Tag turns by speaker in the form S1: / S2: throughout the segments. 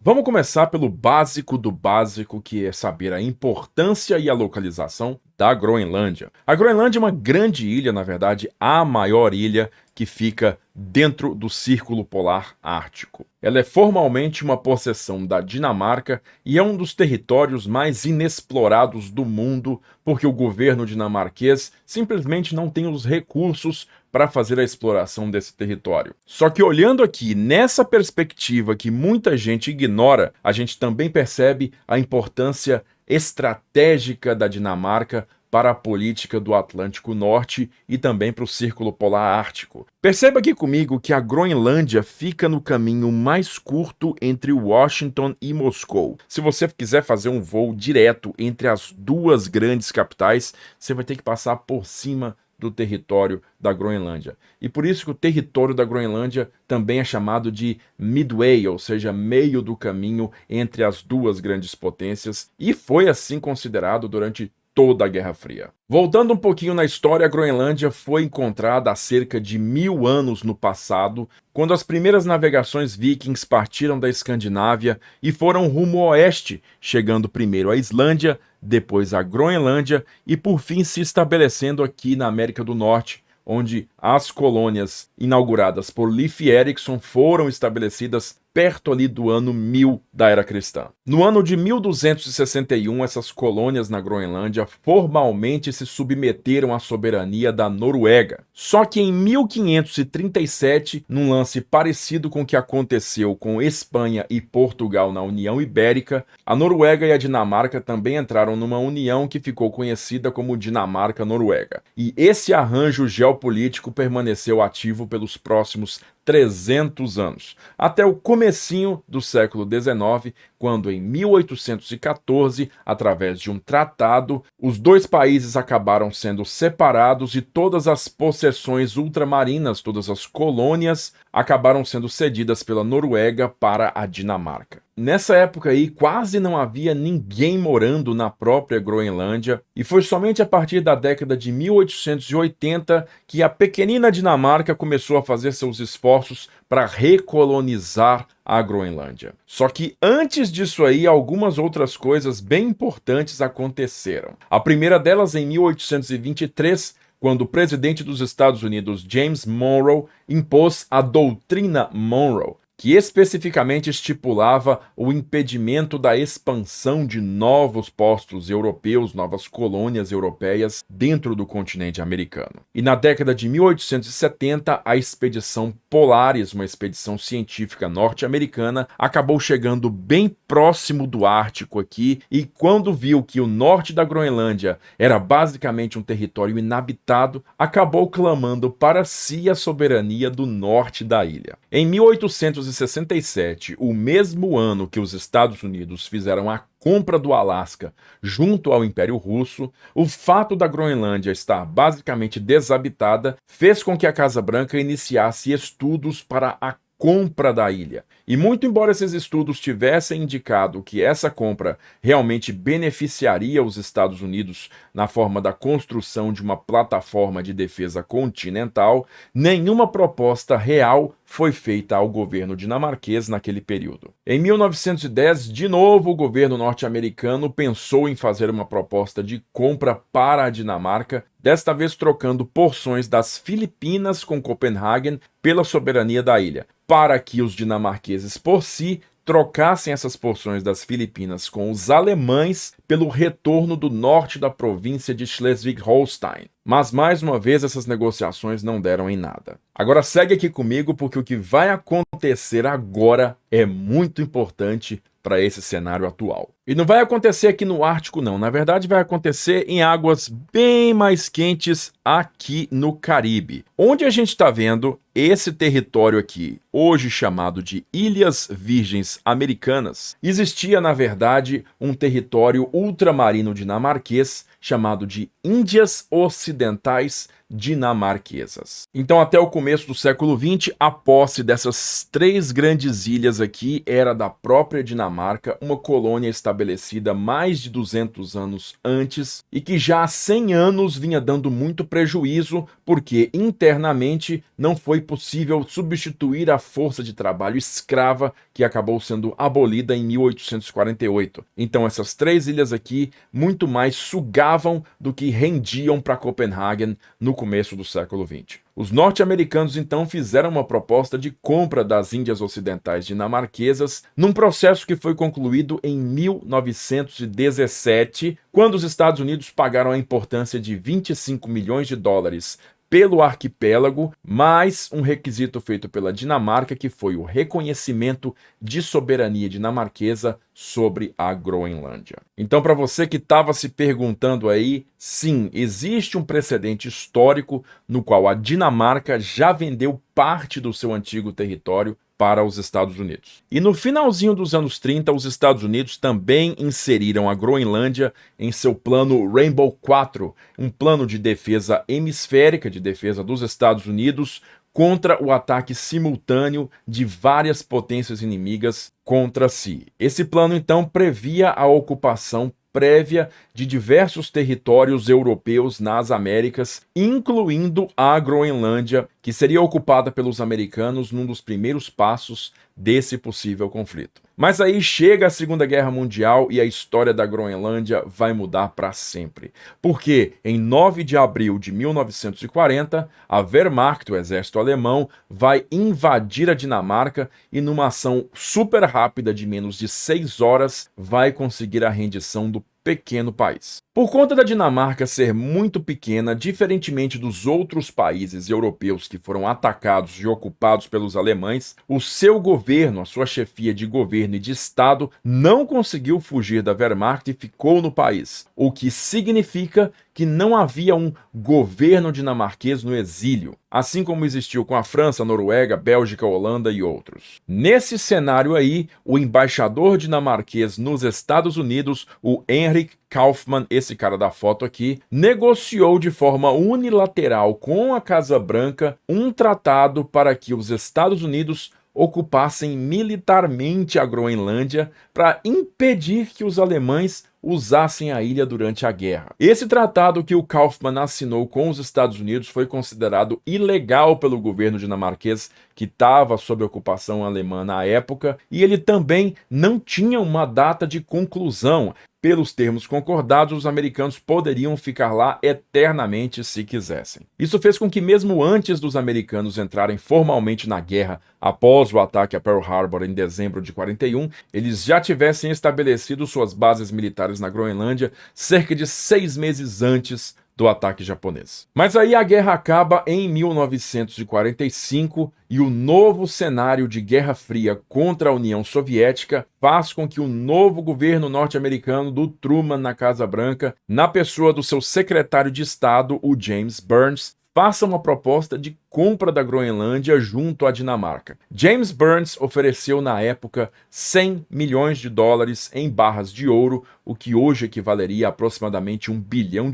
S1: Vamos começar pelo básico do básico, que é saber a importância e a localização da Groenlândia. A Groenlândia é uma grande ilha, na verdade, a maior ilha que fica dentro do Círculo Polar Ártico. Ela é formalmente uma possessão da Dinamarca e é um dos territórios mais inexplorados do mundo, porque o governo dinamarquês simplesmente não tem os recursos para fazer a exploração desse território. Só que olhando aqui nessa perspectiva que muita gente ignora, a gente também percebe a importância estratégica da Dinamarca para a política do Atlântico Norte e também para o Círculo Polar Ártico. Perceba aqui comigo que a Groenlândia fica no caminho mais curto entre Washington e Moscou. Se você quiser fazer um voo direto entre as duas grandes capitais, você vai ter que passar por cima do território da Groenlândia. E por isso que o território da Groenlândia também é chamado de Midway, ou seja, meio do caminho entre as duas grandes potências, e foi assim considerado durante toda a Guerra Fria. Voltando um pouquinho na história, a Groenlândia foi encontrada há cerca de 1000 anos no passado, quando as primeiras navegações vikings partiram da Escandinávia e foram rumo ao oeste, chegando primeiro à Islândia, depois à Groenlândia e por fim se estabelecendo aqui na América do Norte, onde as colônias inauguradas por Leif Erikson foram estabelecidas perto ali do ano 1000 da Era Cristã. No ano de 1261, essas colônias na Groenlândia formalmente se submeteram à soberania da Noruega. Só que em 1537, num lance parecido com o que aconteceu com Espanha e Portugal na União Ibérica, a Noruega e a Dinamarca também entraram numa união que ficou conhecida como Dinamarca-Noruega. E esse arranjo geopolítico permaneceu ativo pelos próximos 300 anos, até o comecinho do século XIX, quando em 1814, através de um tratado, os dois países acabaram sendo separados e todas as possessões ultramarinas, todas as colônias, acabaram sendo cedidas pela Noruega para a Dinamarca. Nessa época aí, quase não havia ninguém morando na própria Groenlândia, e foi somente a partir da década de 1880 que a pequenina Dinamarca começou a fazer seus esforços para recolonizar a Groenlândia. Só que antes disso aí, algumas outras coisas bem importantes aconteceram. A primeira delas em 1823, quando o presidente dos Estados Unidos, James Monroe, impôs a Doutrina Monroe, que especificamente estipulava o impedimento da expansão de novos postos europeus, novas colônias europeias dentro do continente americano. E na década de 1870, a expedição Polaris, uma expedição científica norte-americana, acabou chegando bem próximo do Ártico aqui, e quando viu que o norte da Groenlândia era basicamente um território inabitado, acabou clamando para si a soberania do norte da ilha. Em 1867, o mesmo ano que os Estados Unidos fizeram a compra do Alasca junto ao Império Russo, o fato da Groenlândia estar basicamente desabitada fez com que a Casa Branca iniciasse estudos para a compra da ilha. E muito embora esses estudos tivessem indicado que essa compra realmente beneficiaria os Estados Unidos na forma da construção de uma plataforma de defesa continental, nenhuma proposta real foi feita ao governo dinamarquês naquele período. Em 1910, de novo, o governo norte-americano pensou em fazer uma proposta de compra para a Dinamarca, desta vez trocando porções das Filipinas com Copenhagen pela soberania da ilha, para que os dinamarqueses por si trocassem essas porções das Filipinas com os alemães pelo retorno do norte da província de Schleswig-Holstein. Mas, mais uma vez, essas negociações não deram em nada. Agora segue aqui comigo, porque o que vai acontecer agora é muito importante para esse cenário atual. E não vai acontecer aqui no Ártico, não. Na verdade, vai acontecer em águas bem mais quentes aqui no Caribe, onde a gente está vendo esse território aqui, hoje chamado de Ilhas Virgens Americanas. Existia, na verdade, um território ultramarino dinamarquês chamado de Índias Ocidentais Dinamarquesas. Então, até o começo do século XX, a posse dessas três grandes ilhas aqui era da própria Dinamarca, uma colônia estabelecida estabelecida mais de 200 anos antes e que já há 100 anos vinha dando muito prejuízo porque internamente não foi possível substituir a força de trabalho escrava que acabou sendo abolida em 1848. Então essas 3 ilhas aqui muito mais sugavam do que rendiam para Copenhagen no começo do século XX. Os norte-americanos então fizeram uma proposta de compra das Índias Ocidentais dinamarquesas num processo que foi concluído em 1917, quando os Estados Unidos pagaram a importância de 25 milhões de dólares pelo arquipélago, mais um requisito feito pela Dinamarca, que foi o reconhecimento de soberania dinamarquesa sobre a Groenlândia. Então, para você que estava se perguntando aí, sim, existe um precedente histórico no qual a Dinamarca já vendeu parte do seu antigo território para os Estados Unidos. E no finalzinho dos anos 30, os Estados Unidos também inseriram a Groenlândia em seu plano Rainbow 4, um plano de defesa hemisférica, de defesa dos Estados Unidos, contra o ataque simultâneo de várias potências inimigas contra si. Esse plano, então, previa a ocupação prévia de diversos territórios europeus nas Américas, incluindo a Groenlândia, que seria ocupada pelos americanos num dos primeiros passos desse possível conflito. Mas aí chega a Segunda Guerra Mundial e a história da Groenlândia vai mudar para sempre. Porque em 9 de abril de 1940, a Wehrmacht, o exército alemão, vai invadir a Dinamarca e numa ação super rápida de menos de 6 horas vai conseguir a rendição do pequeno país. Por conta da Dinamarca ser muito pequena, diferentemente dos outros países europeus que foram atacados e ocupados pelos alemães, o seu governo, a sua chefia de governo e de Estado, não conseguiu fugir da Wehrmacht e ficou no país, o que significa que não havia um governo dinamarquês no exílio, assim como existiu com a França, Noruega, Bélgica, Holanda e outros. Nesse cenário aí, o embaixador dinamarquês nos Estados Unidos, o Henrik Kaufmann, esse cara da foto aqui, negociou de forma unilateral com a Casa Branca um tratado para que os Estados Unidos ocupassem militarmente a Groenlândia para impedir que os alemães usassem a ilha durante a guerra. Esse tratado que o Kaufmann assinou com os Estados Unidos foi considerado ilegal pelo governo dinamarquês, que estava sob ocupação alemã na época, e ele também não tinha uma data de conclusão. Pelos termos concordados, os americanos poderiam ficar lá eternamente se quisessem. Isso fez com que, mesmo antes dos americanos entrarem formalmente na guerra, após o ataque a Pearl Harbor em dezembro de 41, eles já tivessem estabelecido suas bases militares na Groenlândia cerca de 6 meses antes do ataque japonês. Mas aí a guerra acaba em 1945 e o novo cenário de Guerra Fria contra a União Soviética faz com que o novo governo norte-americano do Truman na Casa Branca, na pessoa do seu secretário de Estado, o James Burns, faça uma proposta de compra da Groenlândia junto à Dinamarca. James Burns ofereceu na época 100 milhões de dólares em barras de ouro, o que hoje equivaleria a aproximadamente $1 bilhão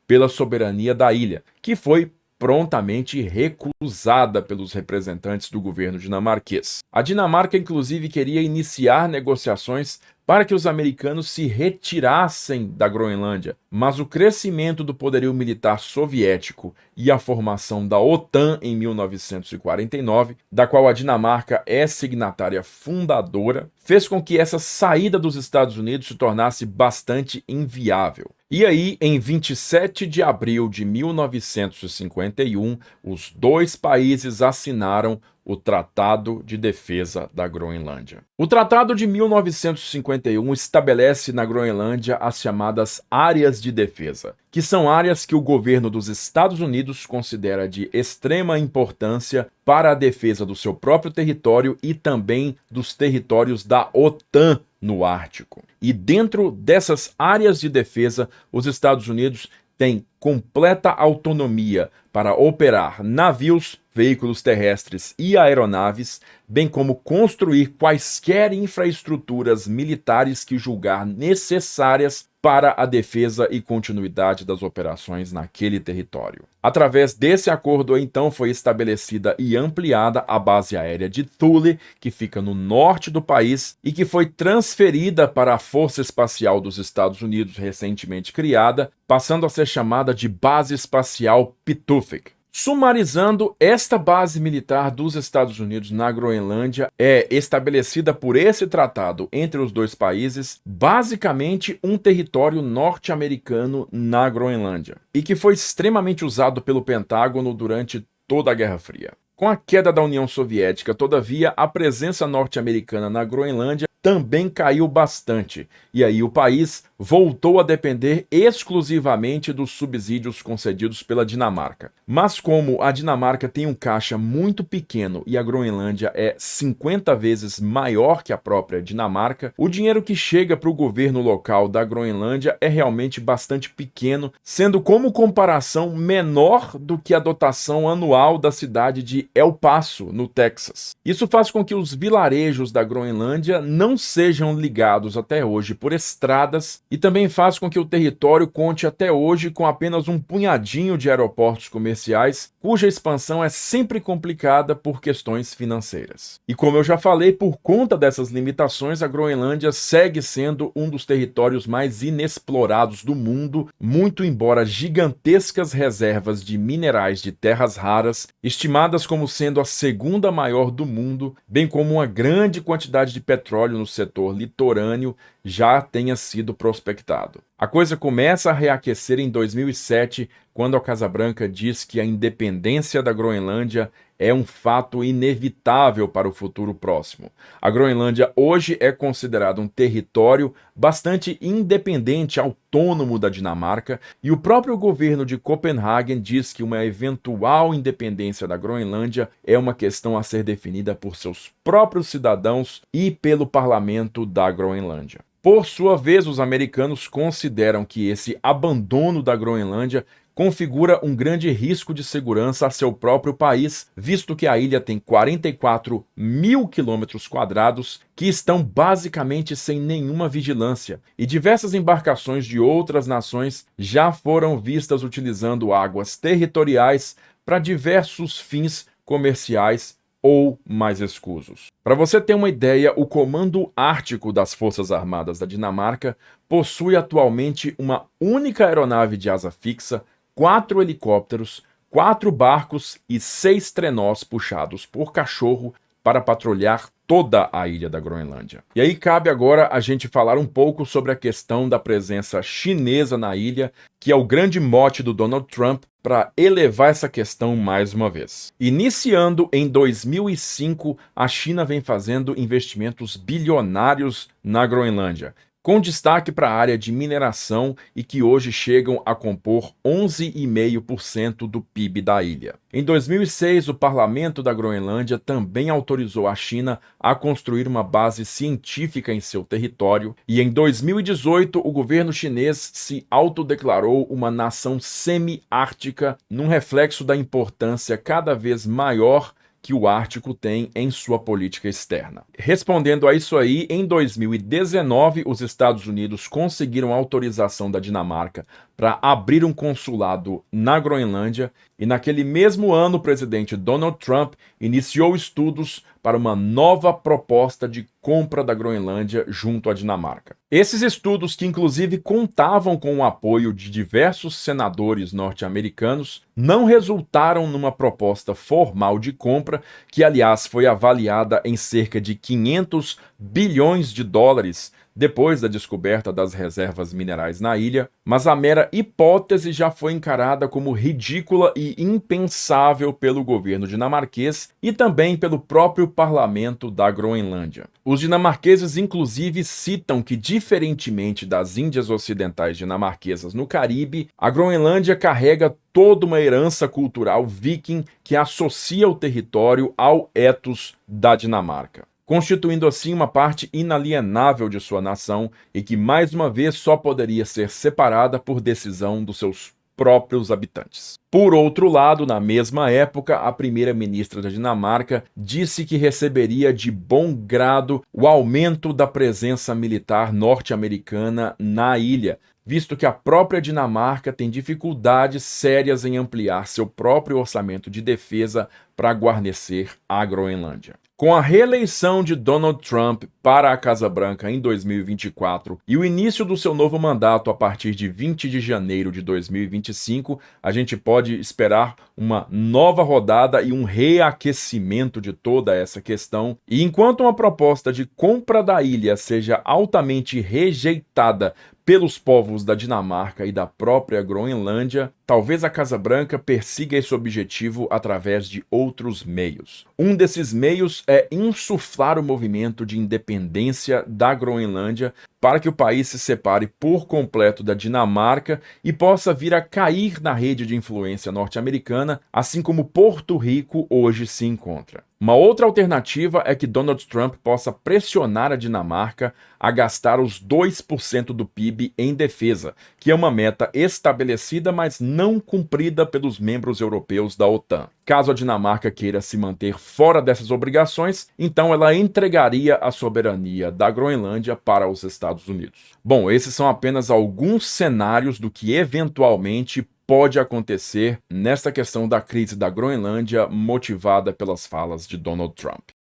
S1: pela soberania da ilha, que foi prontamente recusada pelos representantes do governo dinamarquês. A Dinamarca, inclusive, queria iniciar negociações para que os americanos se retirassem da Groenlândia, mas o crescimento do poderio militar soviético e a formação da OTAN em 1949, da qual a Dinamarca é signatária fundadora, fez com que essa saída dos Estados Unidos se tornasse bastante inviável. E aí, em 27 de abril de 1951, os dois países assinaram o Tratado de Defesa da Groenlândia. O Tratado de 1951 estabelece na Groenlândia as chamadas áreas de defesa, que são áreas que o governo dos Estados Unidos considera de extrema importância para a defesa do seu próprio território e também dos territórios da OTAN no Ártico. E dentro dessas áreas de defesa, os Estados Unidos têm completa autonomia para operar navios, veículos terrestres e aeronaves, bem como construir quaisquer infraestruturas militares que julgar necessárias para a defesa e continuidade das operações naquele território. Através desse acordo, então, foi estabelecida e ampliada a base aérea de Thule, que fica no norte do país e que foi transferida para a Força Espacial dos Estados Unidos, recentemente criada, passando a ser chamada de Base Espacial Pituffik. Sumarizando, esta base militar dos Estados Unidos na Groenlândia é estabelecida por esse tratado entre os dois países, basicamente um território norte-americano na Groenlândia, e que foi extremamente usado pelo Pentágono durante toda a Guerra Fria. Com a queda da União Soviética, todavia, a presença norte-americana na Groenlândia também caiu bastante, e aí o país voltou a depender exclusivamente dos subsídios concedidos pela Dinamarca. Mas como a Dinamarca tem um caixa muito pequeno e a Groenlândia é 50 vezes maior que a própria Dinamarca, o dinheiro que chega para o governo local da Groenlândia é realmente bastante pequeno, sendo como comparação menor do que a dotação anual da cidade de El Paso, no Texas. Isso faz com que os vilarejos da Groenlândia não sejam ligados até hoje por estradas e também faz com que o território conte até hoje com apenas um punhadinho de aeroportos comerciais, cuja expansão é sempre complicada por questões financeiras. E como eu já falei, por conta dessas limitações, a Groenlândia segue sendo um dos territórios mais inexplorados do mundo, muito embora gigantescas reservas de minerais de terras raras, estimadas como sendo a segunda maior do mundo, bem como uma grande quantidade de petróleo no setor litorâneo, já tenha sido prospectado. A coisa começa a reaquecer em 2007, quando a Casa Branca diz que a independência da Groenlândia é um fato inevitável para o futuro próximo. A Groenlândia hoje é considerada um território bastante independente, autônomo da Dinamarca, e o próprio governo de Copenhagen diz que uma eventual independência da Groenlândia é uma questão a ser definida por seus próprios cidadãos e pelo parlamento da Groenlândia. Por sua vez, os americanos consideram que esse abandono da Groenlândia configura um grande risco de segurança a seu próprio país, visto que a ilha tem 44 mil quilômetros quadrados que estão basicamente sem nenhuma vigilância, e diversas embarcações de outras nações já foram vistas utilizando águas territoriais para diversos fins comerciais ou mais escusos. Para você ter uma ideia, o Comando Ártico das Forças Armadas da Dinamarca possui atualmente uma única aeronave de asa fixa, 4 helicópteros, 4 barcos e 6 trenós puxados por cachorro para patrulhar toda a ilha da Groenlândia. E aí cabe agora a gente falar um pouco sobre a questão da presença chinesa na ilha, que é o grande mote do Donald Trump para elevar essa questão mais uma vez. Iniciando em 2005, a China vem fazendo investimentos bilionários na Groenlândia, com destaque para a área de mineração e que hoje chegam a compor 11,5% do PIB da ilha. Em 2006, o parlamento da Groenlândia também autorizou a China a construir uma base científica em seu território, e em 2018 o governo chinês se autodeclarou uma nação semi-ártica, num reflexo da importância cada vez maior que o Ártico tem em sua política externa. Respondendo a isso aí, em 2019, os Estados Unidos conseguiram autorização da Dinamarca para abrir um consulado na Groenlândia, e naquele mesmo ano o presidente Donald Trump iniciou estudos para uma nova proposta de compra da Groenlândia junto à Dinamarca. Esses estudos, que inclusive contavam com o apoio de diversos senadores norte-americanos, não resultaram numa proposta formal de compra, que aliás foi avaliada em cerca de 500 bilhões de dólares depois da descoberta das reservas minerais na ilha, mas a mera hipótese já foi encarada como ridícula e impensável pelo governo dinamarquês e também pelo próprio parlamento da Groenlândia. Os dinamarqueses inclusive citam que, diferentemente das Índias Ocidentais dinamarquesas no Caribe, a Groenlândia carrega toda uma herança cultural viking que associa o território ao ethos da Dinamarca, constituindo assim uma parte inalienável de sua nação e que, mais uma vez, só poderia ser separada por decisão dos seus próprios habitantes. Por outro lado, na mesma época, a primeira-ministra da Dinamarca disse que receberia de bom grado o aumento da presença militar norte-americana na ilha, visto que a própria Dinamarca tem dificuldades sérias em ampliar seu próprio orçamento de defesa para guarnecer a Groenlândia. Com a reeleição de Donald Trump para a Casa Branca em 2024 e o início do seu novo mandato a partir de 20 de janeiro de 2025, a gente pode esperar uma nova rodada e um reaquecimento de toda essa questão. E enquanto uma proposta de compra da ilha seja altamente rejeitada pelos povos da Dinamarca e da própria Groenlândia, talvez a Casa Branca persiga esse objetivo através de outros meios. Um desses meios é insuflar o movimento de independência da Groenlândia para que o país se separe por completo da Dinamarca e possa vir a cair na rede de influência norte-americana, assim como Porto Rico hoje se encontra. Uma outra alternativa é que Donald Trump possa pressionar a Dinamarca a gastar os 2% do PIB em defesa, que é uma meta estabelecida, mas não cumprida pelos membros europeus da OTAN. Caso a Dinamarca queira se manter fora dessas obrigações, então ela entregaria a soberania da Groenlândia para os Estados Unidos. Bom, esses são apenas alguns cenários do que eventualmente pode acontecer nesta questão da crise da Groenlândia motivada pelas falas de Donald Trump.